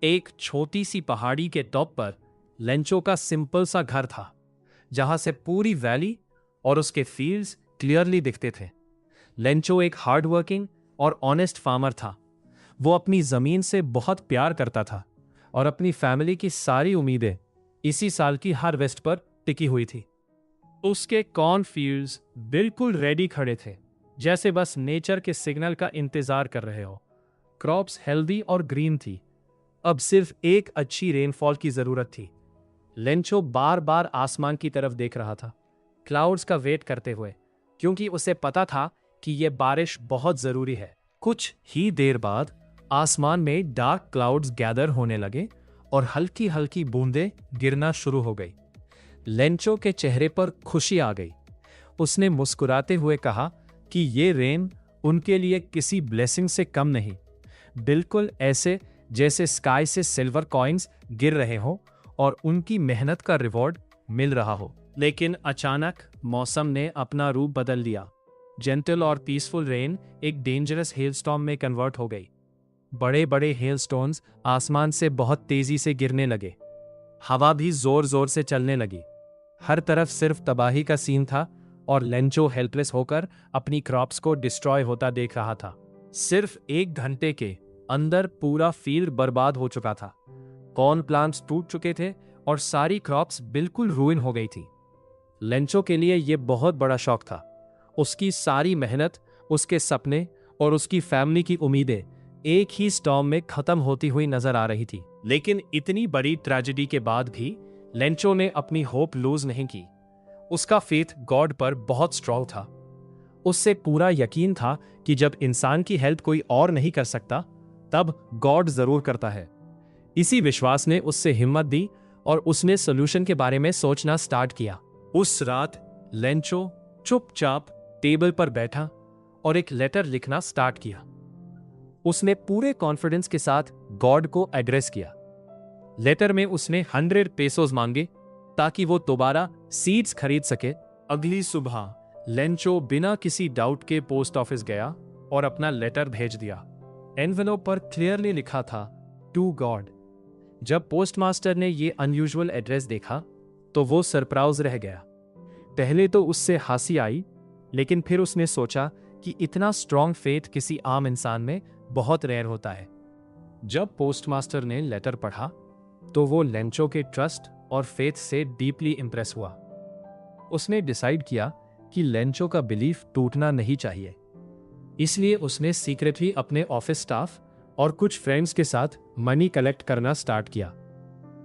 एक छोटी सी पहाड़ी के टॉप पर लेंचो का सिंपल सा घर था, जहां से पूरी वैली और उसके फील्ड्स क्लियरली दिखते थे। लेंचो एक हार्ड वर्किंग और ऑनेस्ट फार्मर था। वो अपनी जमीन से बहुत प्यार करता था और अपनी फैमिली की सारी उम्मीदें इसी साल की हार्वेस्ट पर टिकी हुई थी। उसके कॉर्न फील्ड्स बिल्कुल रेडी खड़े थे, जैसे बस नेचर के सिग्नल का इंतजार कर रहे हो। क्रॉप्स हेल्दी और ग्रीन थी। अब सिर्फ एक अच्छी रेनफॉल की जरूरत थी। लेंचो बार बार आसमान की तरफ देख रहा था, क्लाउड्स का वेट करते हुए, क्योंकि उसे पता था कि यह बारिश बहुत जरूरी है। कुछ ही देर बाद आसमान में डार्क क्लाउड्स गैदर होने लगे और हल्की हल्की बूंदें गिरना शुरू हो गई। लेंचो के चेहरे पर खुशी आ गई। उसने मुस्कुराते हुए कहा कि ये रेन उनके लिए किसी ब्लेसिंग से कम नहीं, बिल्कुल ऐसे जैसे स्काई से सिल्वर कॉइन्स गिर रहे हो और उनकी मेहनत का रिवॉर्ड मिल रहा हो। लेकिन अचानक मौसम ने अपना रूप बदल लिया। जेंटल और पीसफुल रेन एक डेंजरस हेलस्टॉर्म में कन्वर्ट हो गई। बड़े बड़े हेलस्टोन्स आसमान से बहुत तेजी से गिरने लगे। हवा भी जोर जोर से चलने लगी। हर तरफ सिर्फ तबाही का सीन था और लेंचो हेल्पलेस होकर अपनी क्रॉप्स को डिस्ट्रॉय होता देख रहा था। सिर्फ 1 घंटे के अंदर पूरा फील्ड बर्बाद हो चुका था। कॉर्न प्लांट्स टूट चुके थे और सारी क्रॉप्स बिल्कुल रूइन हो गई थी। लेंचो के लिए यह बहुत बड़ा शॉक था। उसकी सारी मेहनत, उसके सपने और उसकी फैमिली की उम्मीदें एक ही स्टॉर्म में खत्म होती हुई नजर आ रही थी। लेकिन इतनी बड़ी ट्रेजेडी के बाद भी लेंचो ने अपनी होप लूज नहीं की। उसका फेथ गॉड पर बहुत स्ट्रांग था। उससे पूरा यकीन था कि जब इंसान की हेल्प कोई और नहीं कर सकता, तब गॉड जरूर करता है। इसी विश्वास ने उससे हिम्मत दी और उसने सोल्यूशन के बारे में सोचना स्टार्ट किया। उस रात लेंचो चुपचाप टेबल पर बैठा और एक लेटर लिखना स्टार्ट किया। उसने पूरे कॉन्फिडेंस के साथ गॉड को एड्रेस किया। लेटर में उसने 100 पेसोस मांगे ताकि वो दोबारा सीड्स खरीद सके। अगली सुबह लेंचो बिना किसी डाउट के पोस्ट ऑफिस गया और अपना लेटर भेज दिया। एनवेलोप पर क्लियरली लिखा था, टू गॉड। जब पोस्टमास्टर ने ये अनयूजुअल एड्रेस देखा तो वो सरप्राइज रह गया। पहले तो उससे हंसी आई, लेकिन फिर उसने सोचा कि इतना स्ट्रॉन्ग फेथ किसी आम इंसान में बहुत रेयर होता है। जब पोस्टमास्टर ने लेटर पढ़ा तो वो लेंचो के ट्रस्ट और फेथ से डीपली इंप्रेस हुआ। उसने डिसाइड किया कि लेंचो का बिलीफ टूटना नहीं चाहिए। इसलिए उसने सीक्रेटली अपने ऑफिस स्टाफ और कुछ फ्रेंड्स के साथ मनी कलेक्ट करना स्टार्ट किया,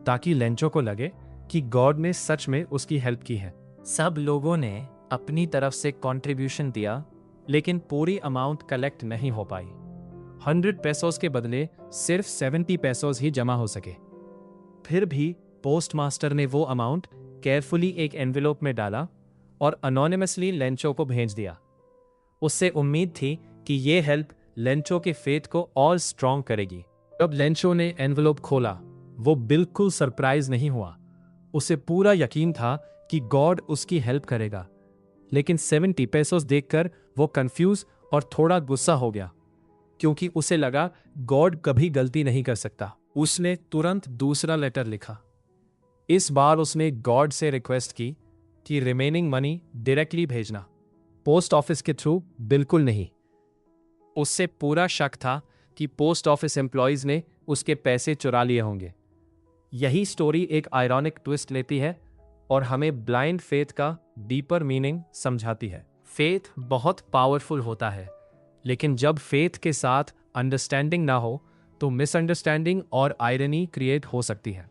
ताकि लेंचो को लगे कि गॉड ने सच में उसकी हेल्प की है। सब लोगों ने अपनी तरफ से कंट्रीब्यूशन दिया, लेकिन पूरी अमाउंट कलेक्ट नहीं हो पाई। 100 पेसोस के बदले सिर्फ 70 पेसोस ही जमा हो सके। फिर भी पोस्टमास्टर ने वो अमाउंट केयरफुली एक एनवेलोप में डाला और अनोनिमसली लेंचो को भेज दिया। उससे उम्मीद थी कि ये हेल्प लेंचो के फेथ को और स्ट्रॉन्ग करेगी। जब लेंचो ने एनवेलोप खोला, वो बिल्कुल सरप्राइज नहीं हुआ। उसे पूरा यकीन था कि गॉड उसकी हेल्प करेगा, लेकिन 70 पेसोस देखकर वो कंफ्यूज और थोड़ा गुस्सा हो गया, क्योंकि उसे लगा गॉड कभी गलती नहीं कर सकता। उसने तुरंत दूसरा लेटर लिखा। इस बार उसने गॉड से रिक्वेस्ट की कि रिमेनिंग मनी डायरेक्टली भेजना, पोस्ट ऑफिस के थ्रू बिल्कुल नहीं। उससे पूरा शक था कि पोस्ट ऑफिस एम्प्लॉयज ने उसके पैसे चुरा लिए होंगे। यही स्टोरी एक आयरॉनिक ट्विस्ट लेती है और हमें ब्लाइंड फेथ का डीपर मीनिंग समझाती है। फेथ बहुत पावरफुल होता है, लेकिन जब फेथ के साथ अंडरस्टैंडिंग ना हो तो मिसअंडरस्टैंडिंग और आयरनी क्रिएट हो सकती है।